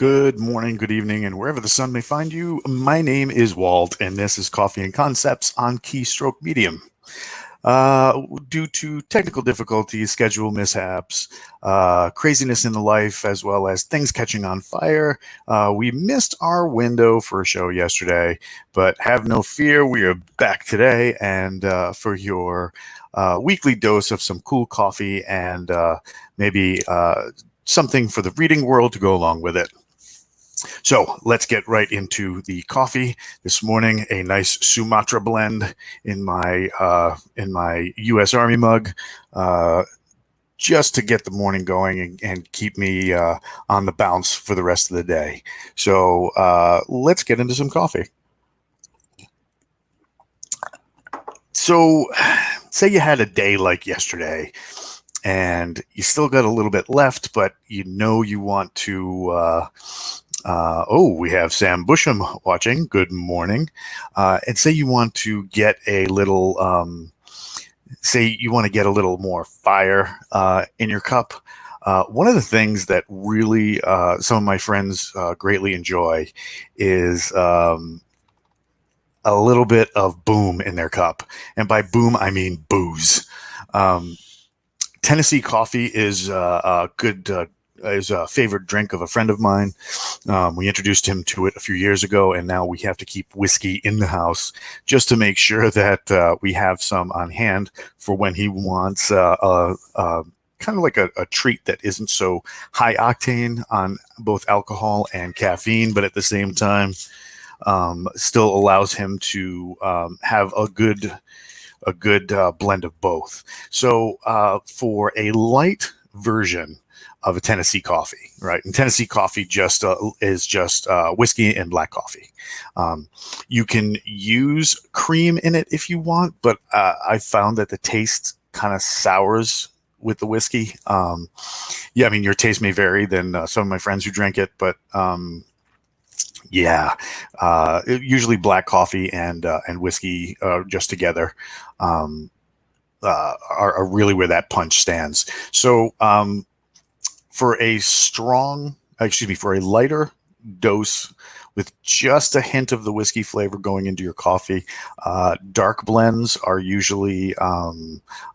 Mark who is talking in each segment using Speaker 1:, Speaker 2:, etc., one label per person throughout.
Speaker 1: Good morning, good evening, and wherever the sun may find you. My name is Walt, and this is Coffee and Concepts on Keystroke Medium. Due to technical difficulties, schedule mishaps, craziness in the life, as well as things catching on fire, we missed our window for a show yesterday, but have no fear, we are back today, and for your weekly dose of some cool coffee and maybe something for the reading world to go along with it. So let's get right into the coffee this morning. A nice Sumatra blend in my U.S. Army mug, just to get the morning going and keep me on the bounce for the rest of the day. So let's get into some coffee. So, say you had a day like yesterday, and you still got a little bit left, but you know you want to. We have Sam Busham watching. Good morning. And say you want to get a little, say you want to get a little more fire in your cup. One of the things that really some of my friends greatly enjoy is a little bit of boom in their cup. And by boom, I mean booze. Tennessee coffee is a good is a favorite drink of a friend of mine. We introduced him to it a few years ago, and now we have to keep whiskey in the house just to make sure that we have some on hand for when he wants kind of like a treat that isn't so high octane on both alcohol and caffeine, but at the same time still allows him to have a good blend of both. So for a light version of a Tennessee coffee, right? And Tennessee coffee is just whiskey and black coffee. You can use cream in it if you want, but I found that the taste kind of sours with the whiskey. Yeah, I mean, your taste may vary than some of my friends who drink it, but usually black coffee and whiskey just together are really where that punch stands. So for a lighter dose with just a hint of the whiskey flavor going into your coffee, dark blends are usually a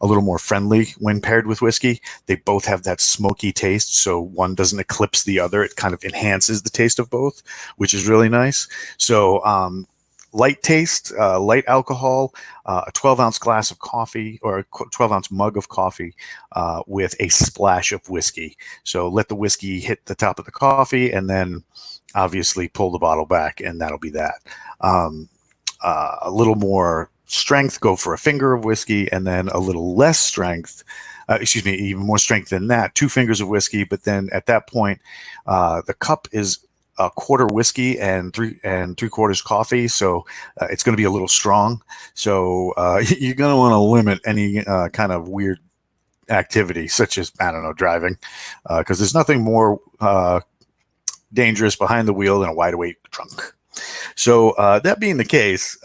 Speaker 1: little more friendly when paired with whiskey. They both have that smoky taste, so one doesn't eclipse the other. It kind of enhances the taste of both, which is really nice. So light taste, light alcohol, a 12-ounce glass of coffee or a 12-ounce mug of coffee with a splash of whiskey. So let the whiskey hit the top of the coffee and then obviously pull the bottle back, and that'll be that. A little more strength, go for a finger of whiskey, and then a little less strength. Even more strength than that, 2 fingers of whiskey. But then at that point, the cup is a quarter whiskey and 3/4 coffee, so it's going to be a little strong. So you're going to want to limit any kind of weird activity, such as, I don't know, driving, because there's nothing more dangerous behind the wheel than a wide awake drunk. So that being the case,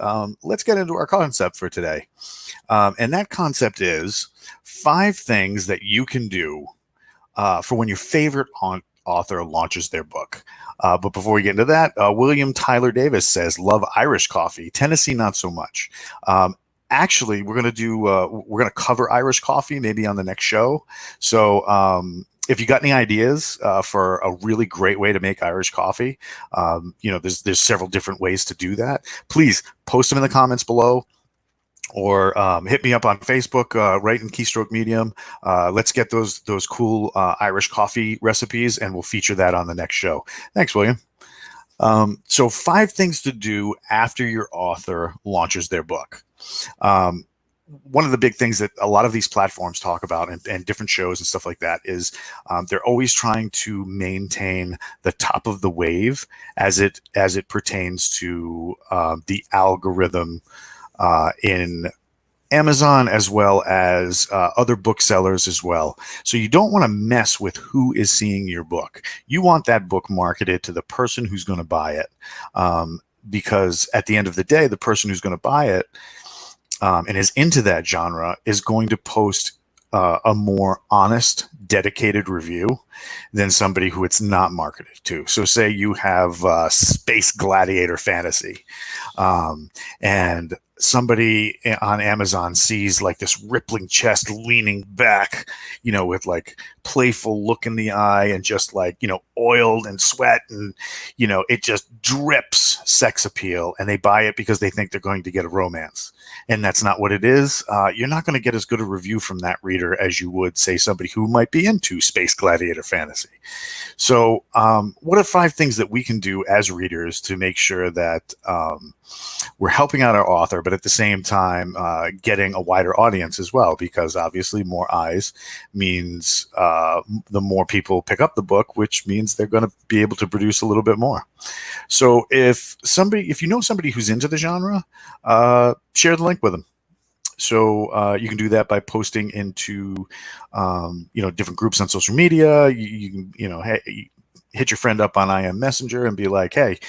Speaker 1: let's get into our concept for today. And that concept is 5 things that you can do for when your favorite author launches their book. But before we get into that, William Tyler Davis says, love Irish coffee. Tennessee, not so much. Actually, we're going to cover Irish coffee maybe on the next show. So if you got any ideas for a really great way to make Irish coffee, there's several different ways to do that. Please post them in the comments below, or hit me up on Facebook, right in Keystroke Medium. Let's get those cool Irish coffee recipes, and we'll feature that on the next show. Thanks, William. So 5 things to do after your author launches their book. One of the big things that a lot of these platforms talk about and different shows and stuff like that is they're always trying to maintain the top of the wave as it pertains to the algorithm in Amazon, as well as other booksellers as well. So you don't want to mess with who is seeing your book. You want that book marketed to the person who's going to buy it, because at the end of the day, the person who's going to buy it and is into that genre is going to post a more honest, dedicated review than somebody who it's not marketed to. So say you have Space Gladiator Fantasy, and somebody on Amazon sees like this rippling chest leaning back, with like playful look in the eye and just like, oiled and sweat, and, it just drips sex appeal, and they buy it because they think they're going to get a romance. And that's not what it is. You're not going to get as good a review from that reader as you would, say, somebody who might be into Space Gladiator Fantasy. So what are 5 things that we can do as readers to make sure that we're helping out our author, but at the same time getting a wider audience as well? Because obviously more eyes means the more people pick up the book, which means they're going to be able to produce a little bit more. So if you know somebody who's into the genre, share the link with them. So you can do that by posting into different groups on social media. You can hit your friend up on IM Messenger and be like, hey,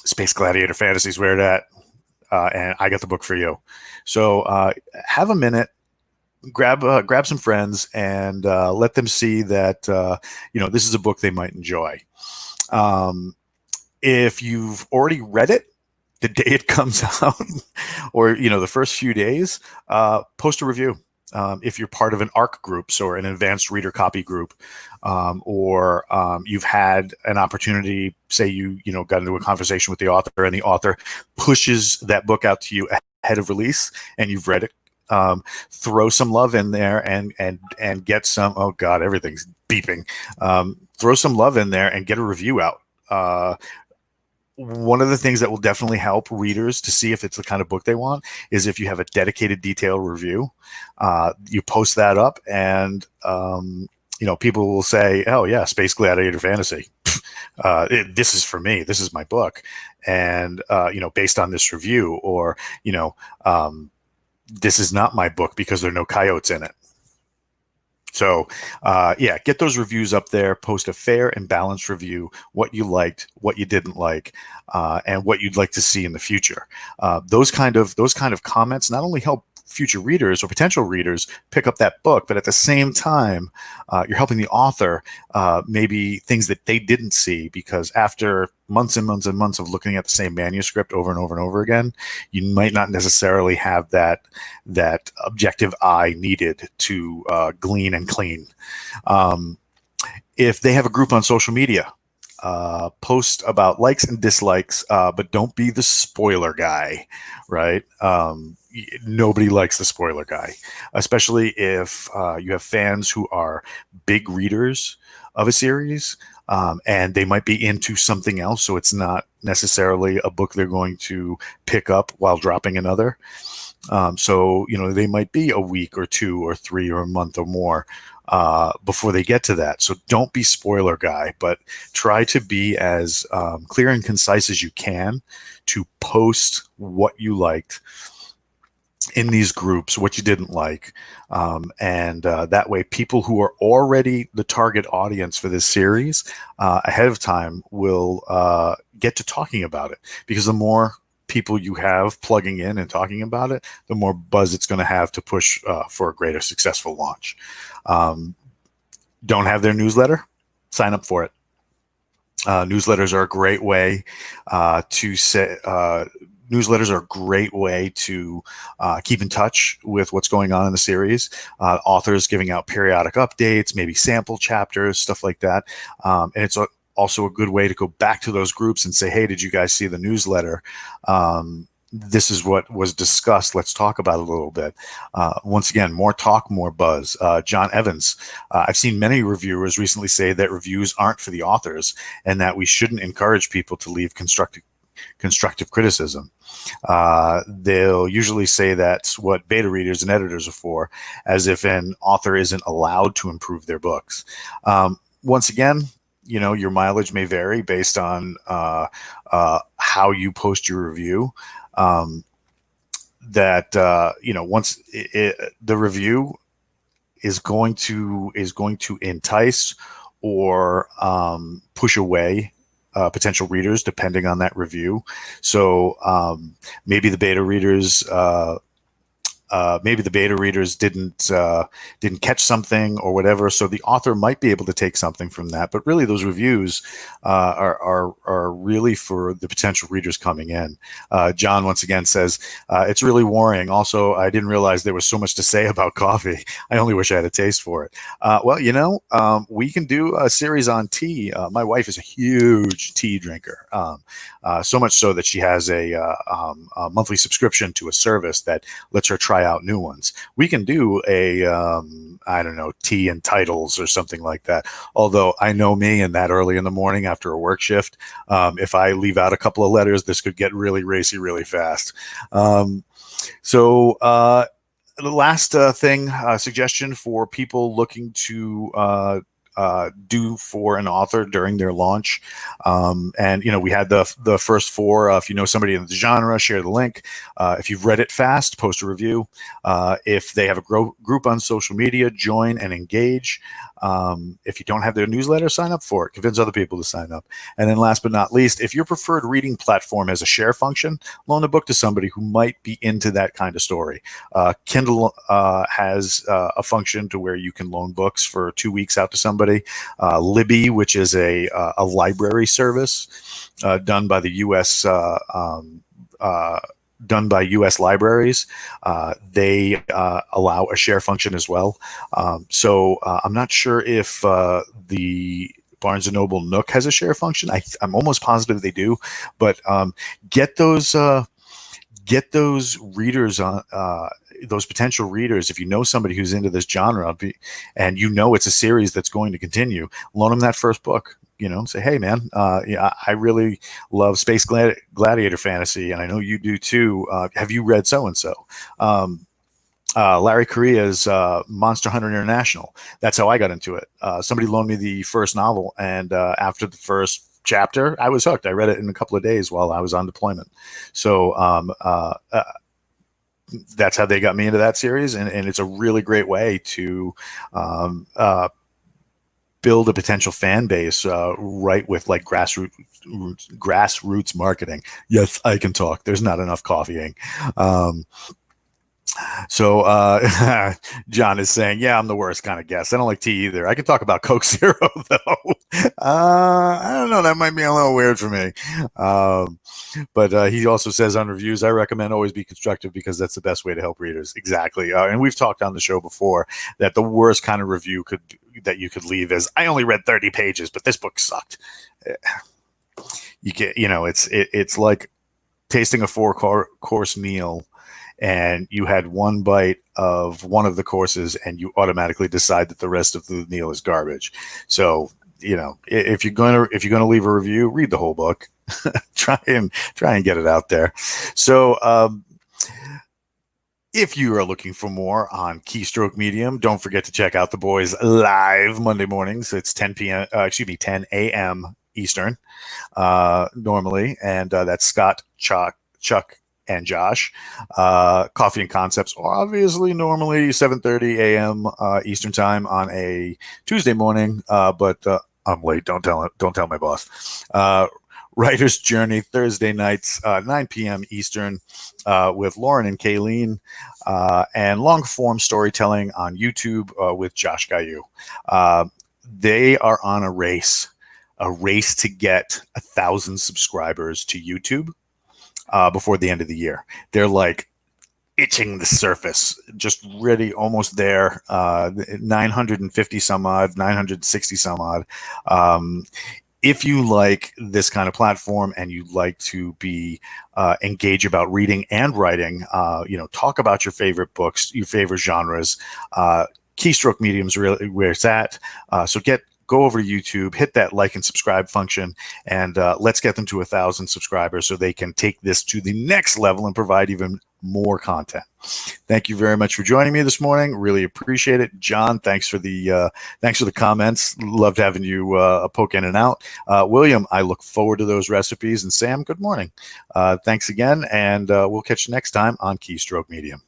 Speaker 1: Space Gladiator Fantasies, where it at? And I got the book for you. So have a minute, grab some friends, and let them see that this is a book they might enjoy. If you've already read it the day it comes out, or the first few days, post a review. If you're part of an ARC group, or an advanced reader copy group, or you've had an opportunity, say you got into a conversation with the author, and the author pushes that book out to you ahead of release, and you've read it, throw some love in there and get some. Oh God, everything's beeping. Throw some love in there and get a review out. One of the things that will definitely help readers to see if it's the kind of book they want is if you have a dedicated detailed review. You post that up, and people will say, oh yeah, Space Gladiator Fantasy, this is for me, this is my book, and based on this review, or this is not my book because there are no coyotes in it. So, get those reviews up there. Post a fair and balanced review, what you liked, what you didn't like, and what you'd like to see in the future. Those kind of comments not only help future readers or potential readers pick up that book, but at the same time, you're helping the author maybe things that they didn't see, because after months and months and months of looking at the same manuscript over and over and over again, you might not necessarily have that objective eye needed to glean and clean. If they have a group on social media, post about likes and dislikes, but don't be the spoiler guy, right? Nobody likes the spoiler guy, especially if you have fans who are big readers of a series, and they might be into something else, so it's not necessarily a book they're going to pick up while dropping another. So they might be a week or 2 or 3 or a month or more before they get to that. So don't be spoiler guy, but try to be as clear and concise as you can to post what you liked in these groups, what you didn't like, and that way people who are already the target audience for this series ahead of time will get to talking about it, because the more people you have plugging in and talking about it, the more buzz it's going to have to push for a greater successful launch. Don't have their newsletter? Sign up for it. Newsletters are a great way to keep in touch with what's going on in the series. Authors giving out periodic updates, maybe sample chapters, stuff like that. And it's also a good way to go back to those groups and say, hey, did you guys see the newsletter? This is what was discussed. Let's talk about it a little bit. Once again, more talk, more buzz. John Evans. I've seen many reviewers recently say that reviews aren't for the authors, and that we shouldn't encourage people to leave constructive criticism. They'll usually say that's what beta readers and editors are for, as if an author isn't allowed to improve their books. Once again, your mileage may vary based on how you post your review. Once the review is going to entice or push away potential readers, depending on that review. So maybe the beta readers maybe the beta readers didn't catch something or whatever, so the author might be able to take something from that. But really, those reviews are really for the potential readers coming in. John once again says it's really worrying. Also, I didn't realize there was so much to say about coffee. I only wish I had a taste for it. Well, we can do a series on tea. My wife is a huge tea drinker, so much so that she has a monthly subscription to a service that lets her try out new ones. We can do a I don't know, tea and titles or something like that. Although I know me, and that early in the morning after a work shift, if I leave out a couple of letters, this could get really racy really fast. So the last suggestion for people looking to do for an author during their launch. And, we had the first four. If you know somebody in the genre, share the link. If you've read it fast, post a review. If they have a group on social media, join and engage. If you don't have their newsletter, sign up for it. Convince other people to sign up. And then last but not least, if your preferred reading platform has a share function, loan a book to somebody who might be into that kind of story. Kindle has a function to where you can loan books for 2 weeks out to somebody. Libby, which is a library service done by the U.S. Done by U.S. libraries. They allow a share function as well. So I'm not sure if the Barnes & Noble Nook has a share function. I'm almost positive they do. But get those readers on. Those potential readers, if you know somebody who's into this genre and it's a series that's going to continue, loan them that first book. Say, hey, man, I really love space gladiator fantasy, and I know you do too. Have you read so-and-so? Larry Correia's Monster Hunter International. That's how I got into it. Somebody loaned me the first novel, and after the first chapter, I was hooked. I read it in a couple of days while I was on deployment. So that's how they got me into that series, and it's a really great way to build a potential fan base right with like grassroots marketing. Yes, I can talk. There's not enough coffeeing. So John is saying, yeah, I'm the worst kind of guest. I don't like tea either. I can talk about Coke Zero, though. I don't know. That might be a little weird for me. But he also says on reviews, I recommend always be constructive because that's the best way to help readers. Exactly. And we've talked on the show before that the worst kind of review that you could leave is, I only read 30 pages, but this book sucked. It's like tasting a 4-course meal, and you had one bite of one of the courses and you automatically decide that the rest of the meal is garbage. So, if you're going to leave a review, read the whole book. try and get it out there. So, if you are looking for more on Keystroke Medium, don't forget to check out the boys live Monday mornings. It's 10 a.m. Eastern, normally. And that's Scott, Chuck, and Josh. Coffee and Concepts, obviously, normally 7:30 a.m. Eastern time on a Tuesday morning, but I'm late. Don't tell my boss. Writer's Journey, Thursday nights, 9 p.m. Eastern, with Lauren and Kayleen, and long form storytelling on YouTube with Josh Gayu. They are on a race to get 1,000 subscribers to YouTube before the end of the year. They're like itching the surface, just really almost there. 950 some odd, 960 some odd. If you like this kind of platform and you'd like to be engage about reading and writing, talk about your favorite books, your favorite genres, Keystroke Medium's really where it's at. So go over to YouTube, hit that like and subscribe function, and let's get them to 1,000 subscribers so they can take this to the next level and provide even more content. Thank you very much for joining me this morning. Really appreciate it. John, thanks for the comments. Loved having you poke in and out. William, I look forward to those recipes. And Sam, good morning. Thanks again, and we'll catch you next time on Keystroke Medium.